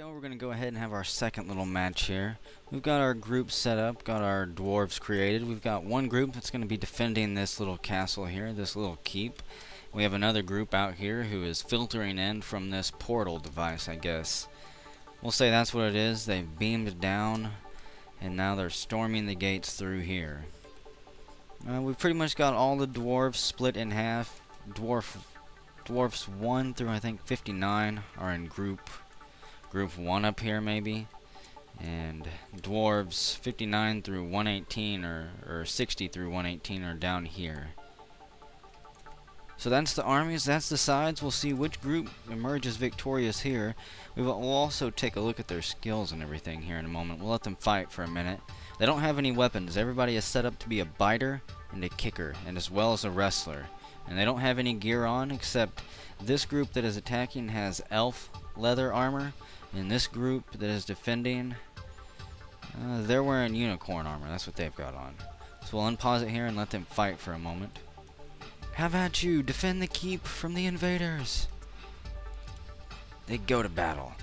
Okay, well, we're going to go ahead and have our second little match here. We've got our group set up, got our dwarves created. We've got one group that's going to be defending this little castle here, this little keep. We have another group out here who is filtering in from this portal device, I guess. We'll say that's what it is. They've beamed down, and now they're storming the gates through here. We've pretty much got all the dwarves split in half. Dwarfs 1 through, I think, 59 are in group 1 up here, maybe. And dwarves 59 through 118 or 60 through 118 are down here. So that's the armies, that's the sides. We'll see which group emerges victorious here. We'll also take a look at their skills and everything here in a moment. We'll let them fight for a minute. They don't have any weapons. Everybody is set up to be a biter and a kicker, and as well as a wrestler. And they don't have any gear on, except this group that is attacking has elf leather armor, and this group that is defending, they're wearing unicorn armor. That's what they've got on. So we'll unpause it here and let them fight for a moment. Have at you! Defend the keep from the invaders! They go to battle,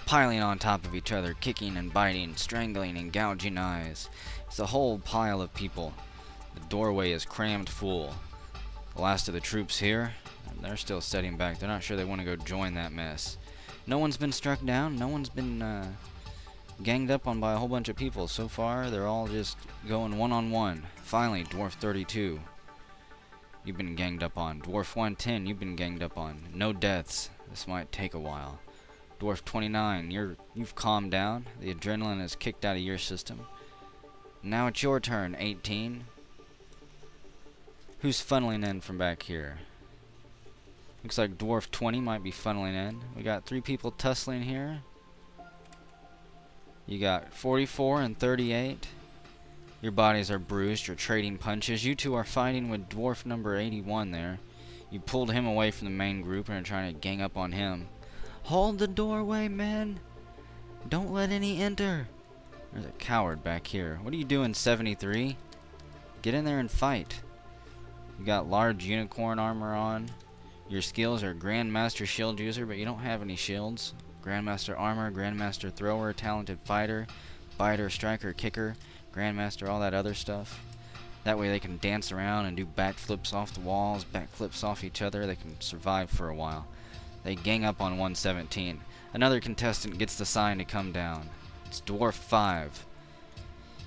piling on top of each other, kicking and biting, strangling and gouging eyes. It's a whole pile of people. The doorway is crammed full. The last of the troops here, and they're still setting back. They're not sure they want to go join that mess. No one's been struck down. No one's been ganged up on by a whole bunch of people. So far, they're all just going one-on-one. Finally, Dwarf 32. You've been ganged up on. Dwarf 110, you've been ganged up on. No deaths. This might take a while. Dwarf 29, you've calmed down. The adrenaline is kicked out of your system. Now it's your turn, 18. Who's funneling in from back here? Looks like Dwarf 20 might be funneling in. We got 3 people tussling here. You got 44 and 38. Your bodies are bruised. You're trading punches. You two are fighting with Dwarf number 81 there. You pulled him away from the main group and are trying to gang up on him. Hold the doorway, men! Don't let any enter! There's a coward back here. What are you doing, 73? Get in there and fight. You got large unicorn armor on. Your skills are Grandmaster Shield User, but you don't have any shields. Grandmaster Armor, Grandmaster Thrower, Talented Fighter, Biter, Striker, Kicker, Grandmaster, all that other stuff. That way they can dance around and do backflips off the walls, backflips off each other. They can survive for a while. They gang up on 117. Another contestant gets the sign to come down. It's Dwarf 5.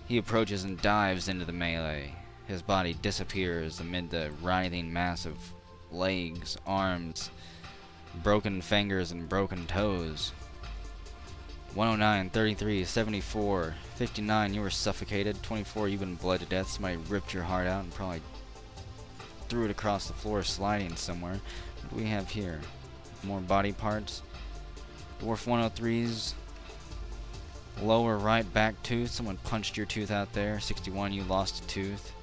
He approaches and dives into the melee. His body disappears amid the writhing mass of legs, arms, broken fingers, and broken toes. 109, 33, 74, 59, you were suffocated. 24, you've been bled to death. Somebody ripped your heart out and probably threw it across the floor, sliding somewhere. What do we have here? More body parts. Dwarf 103's lower right back tooth. Someone punched your tooth out there. 61, you lost a tooth.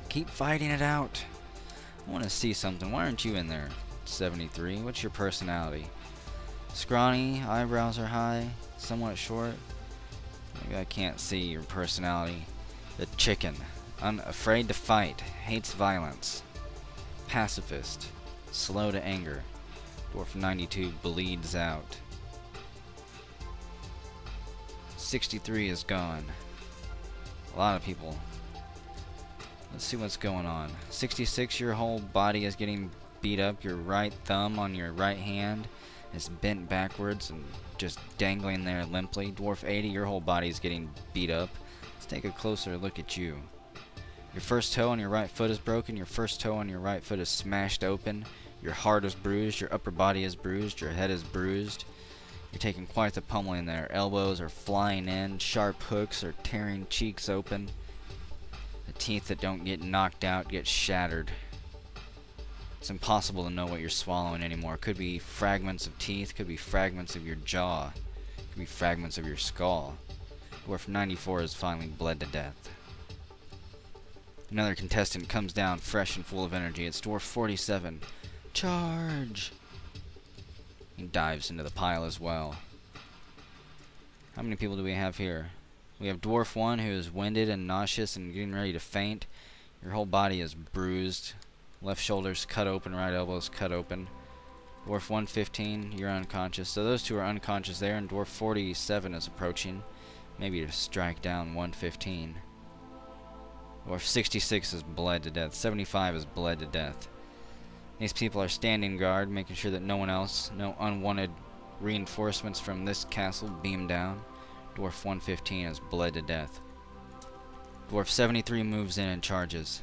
Keep fighting it out. I want to see something. Why aren't you in there? 73. What's your personality? Scrawny, eyebrows are high, somewhat short. Maybe I can't see your personality. The chicken. Unafraid to fight. Hates violence. Pacifist. Slow to anger. Dwarf 92 bleeds out. 63 is gone. A lot of people. Let's see what's going on. 66, your whole body is getting beat up. Your right thumb on your right hand is bent backwards and just dangling there limply. Dwarf 80, your whole body is getting beat up. Let's take a closer look at you. Your first toe on your right foot is broken. Your first toe on your right foot is smashed open. Your heart is bruised. Your upper body is bruised. Your head is bruised. You're taking quite the pummeling there. Elbows are flying in. Sharp hooks are tearing cheeks open. The teeth that don't get knocked out get shattered. It's impossible to know what you're swallowing anymore. Could be fragments of teeth, could be fragments of your jaw, could be fragments of your skull. Dwarf 94 is finally bled to death. Another contestant comes down fresh and full of energy. It's Dwarf 47. Charge! He dives into the pile as well. How many people do we have here? We have Dwarf 1 who is winded and nauseous and getting ready to faint. Your whole body is bruised. Left shoulder's cut open, right elbow's cut open. Dwarf 115, you're unconscious. So those two are unconscious there, and Dwarf 47 is approaching. Maybe to strike down 115. Dwarf 66 is bled to death. 75 is bled to death. These people are standing guard, making sure that no one else, no unwanted reinforcements from this castle beam down. Dwarf 115 is bled to death. Dwarf 73 moves in and charges.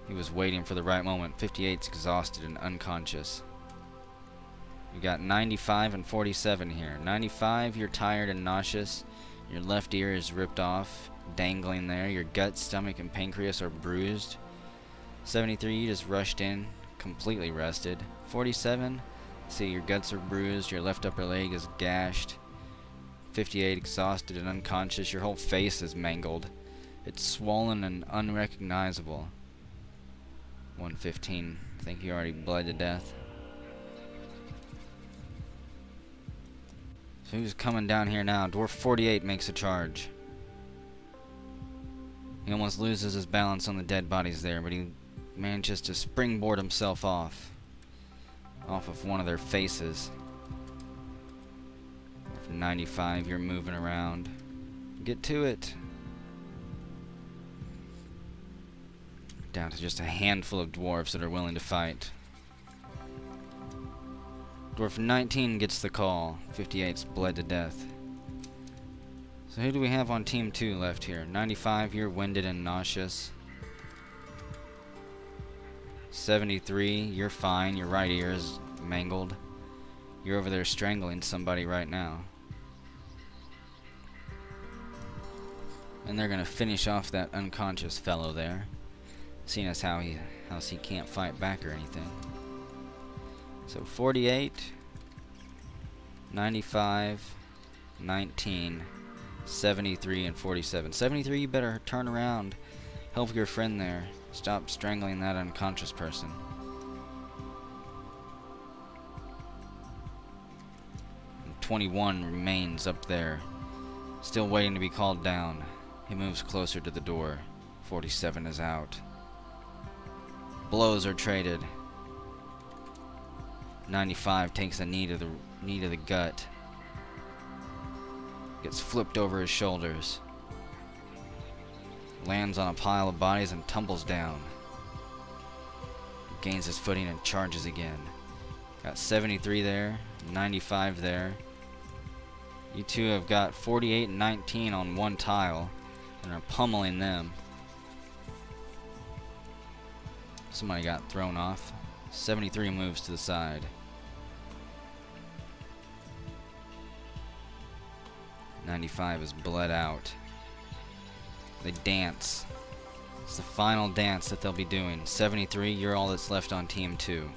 He was waiting for the right moment. 58's exhausted and unconscious. We got 95 and 47 here. 95, you're tired and nauseous. Your left ear is ripped off, dangling there. Your gut, stomach, and pancreas are bruised. 73, you just rushed in, completely rested. 47, see, your guts are bruised. Your left upper leg is gashed. 58, exhausted and unconscious. Your whole face is mangled. It's swollen and unrecognizable. 115, I think you already bled to death. So who's coming down here now? Dwarf 48 makes a charge. He almost loses his balance on the dead bodies there, but he manages to springboard himself off of one of their faces. 95, you're moving around. Get to it. Down to just a handful of dwarves that are willing to fight. Dwarf 19 gets the call. 58's bled to death. So who do we have on team 2 left here? 95, you're winded and nauseous. 73, you're fine. Your right ear is mangled. You're over there strangling somebody right now. And they're gonna finish off that unconscious fellow there, seeing as how he can't fight back or anything. So 48, 95, 19, 73, and 47. 73, you better turn around, help your friend there, stop strangling that unconscious person. And 21 remains up there, still waiting to be called down. He moves closer to the door. 47 is out. Blows are traded. 95 takes a knee to the gut. Gets flipped over his shoulders. Lands on a pile of bodies and tumbles down. Gains his footing and charges again. Got 73 there, 95 there. You two have got 48 and 19 on one tile and are pummeling them. Somebody got thrown off. 73 moves to the side. 95 is bled out. They dance. It's the final dance that they'll be doing. 73, you're all that's left on team 2.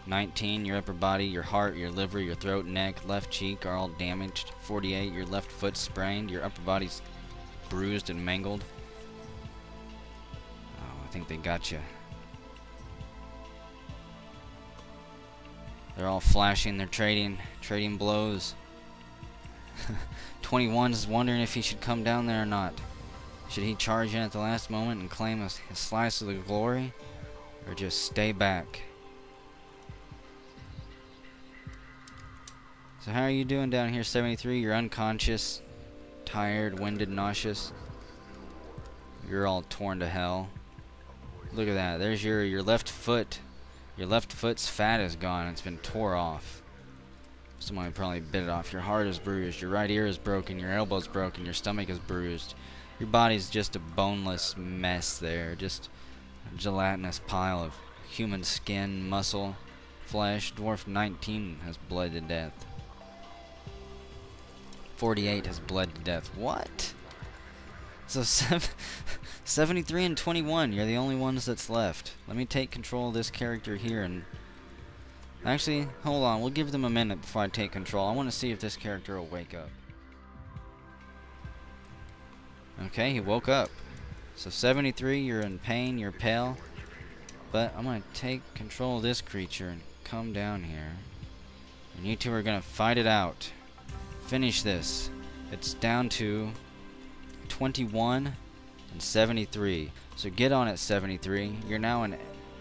19, your upper body, your heart, your liver, your throat, neck, left cheek are all damaged. 48, your left foot sprained, your upper body's bruised and mangled. Oh, I think they got you. They're all flashing, they're trading blows. 21's wondering if he should come down there or not. Should he charge in at the last moment and claim a slice of the glory, or just stay back? So how are you doing down here, 73? You're unconscious, tired, winded, nauseous. You're all torn to hell. Look at that. There's your left foot. Your left foot's fat is gone. It's been tore off. Somebody probably bit it off. Your heart is bruised. Your right ear is broken. Your elbow's broken. Your stomach is bruised. Your body's just a boneless mess there. Just a gelatinous pile of human skin, muscle, flesh. Dwarf 19 has bled to death. 48 has bled to death. What? So 73 and 21, you're the only ones that's left. Let me take control of this character here and... Actually, hold on. We'll give them a minute before I take control. I want to see if this character will wake up. Okay, he woke up. So 73, you're in pain, you're pale. But I'm going to take control of this creature and come down here. And you two are going to fight it out. Finish this. It's down to 21 and 73. So get on it, 73. You're now in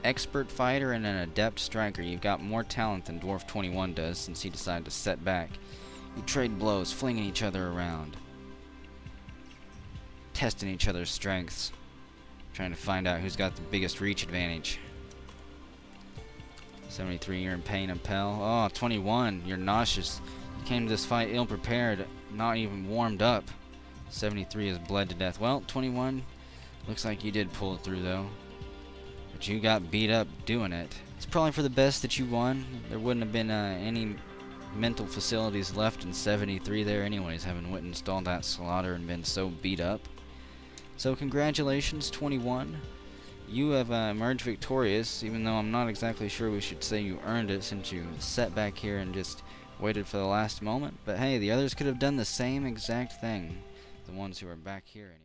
expert fighter and an adept striker. You've got more talent than Dwarf 21 does, since he decided to set back. You trade blows, flinging each other around, testing each other's strengths, trying to find out who's got the biggest reach advantage. 73, you're in pain and pal. Oh, 21, you're nauseous. You came to this fight ill-prepared, not even warmed up. 73 is bled to death. Well, 21, looks like you did pull it through, though. But you got beat up doing it. It's probably for the best that you won. There wouldn't have been any mental facilities left in 73 there anyways, having witnessed all that slaughter and been so beat up. So congratulations, 21. You have emerged victorious, even though I'm not exactly sure we should say you earned it, since you sat back here and just waited for the last moment. But hey, the others could have done the same exact thing. The ones who are back here anyway.